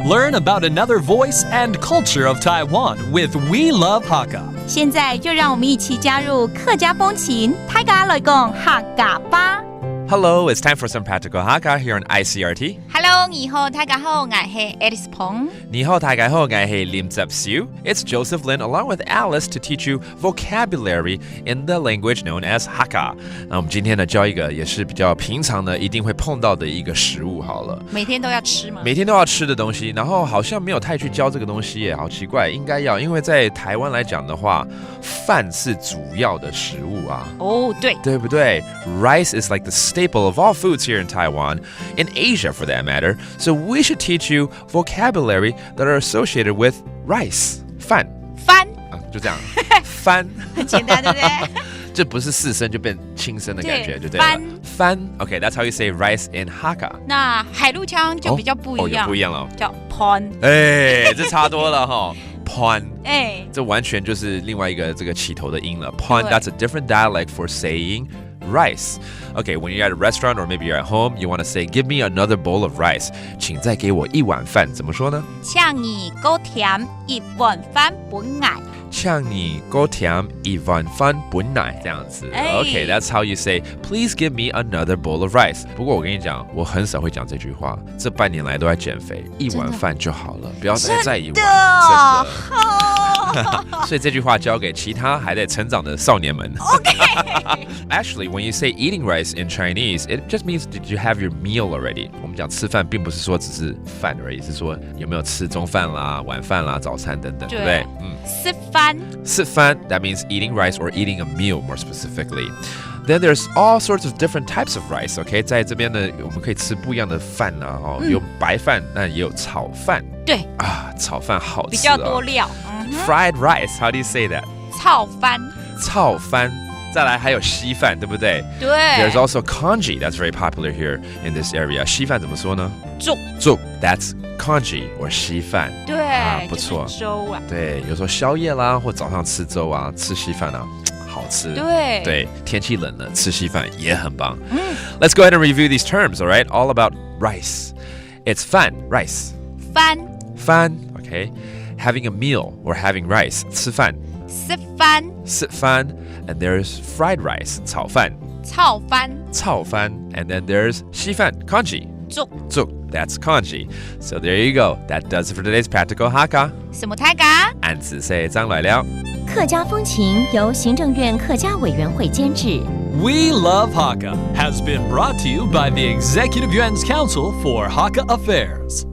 Learn about another voice and culture of Taiwan with We Love Hakka. 现在就让我们一起加入客家风情，大家来讲客家吧。Hello, it's time for some practical Hakka here on ICRT. Hello， 你好，大家好，我是 Alice Pong。你好，大家好，我是Lim Zep Siu. It's Joseph Lin along with Alice to teach you vocabulary in the language known as Hakka. 那我们今天呢教一个也是比较平常的一定会碰到的一个食物好了。每天都要吃吗？每天都要吃的东西，然后好像没有太去教这个东西耶，好奇怪，应该要，因为在台湾来讲的话，饭是主要的食物啊。哦，对，对不对？ Rice is like the staple of all foods here in Taiwan, in Asia for that matter. So we should teach you vocabulary that are associated with rice. 饭就这样饭很简单，对不对？这不是四声就变轻声的感觉，就对了。饭 Okay, that's how you say rice in Hakka. 那海陆腔就比较不一样，有不一样了，叫 pon。这差多了哈。Pon， 这完全就是另外一个这个起头的音了。Pon, that's a different dialect for saying rice. Okay, when you're at a restaurant or maybe you're at home, you want to say, "Give me another bowl of rice." 请再给我一碗饭，怎么说呢？请你给我添一碗饭本爱。请你给我添一碗饭本来这样子。Okay, that's how you say, "Please give me another bowl of rice." 不过我跟你讲，我很少会讲这句话，这半年来都在减肥，一碗饭就好了，不要再一碗。真的。所以这句话交给其他还在成长的少年们。Okay. Actually, when you say eating rice in Chinese, it just means did you have your meal already? 我们讲吃饭，并不是说只是饭而已，是说有没有吃中饭啦、晚饭啦、早餐等等，对不对？吃饭 that means eating rice or eating a meal more specifically. Then there's all sorts of different types of rice, okay? 在这边呢，我们可以吃不一样的饭啊，有白饭，那也有炒饭。对啊，炒饭好吃比较多料。Fried rice, how do you say that? 炒饭。再来还有稀饭，对不对？对。There's also congee that's very popular here in this area. 稀饭怎么说呢？粥 that's congee or 稀饭。对不错。粥啊。对，有时候宵夜啦，或早上吃粥啊，吃稀饭啊，好吃。对，天气冷了，吃稀饭也很棒。Let's go ahead and review these terms, all right? All about rice. It's 饭 rice. 饭 okay. Having a meal or having rice 吃饭and there's fried rice 炒饭 and then there's 稀饭 congee 粥 that's congee. So there you go. That does it for today's practical Hakka. 什么泰嘎？俺只say 张来了。客家风情由行政院客家委员会监制。We Love Hakka has been brought to you by the Executive Yuan's Council for Hakka Affairs.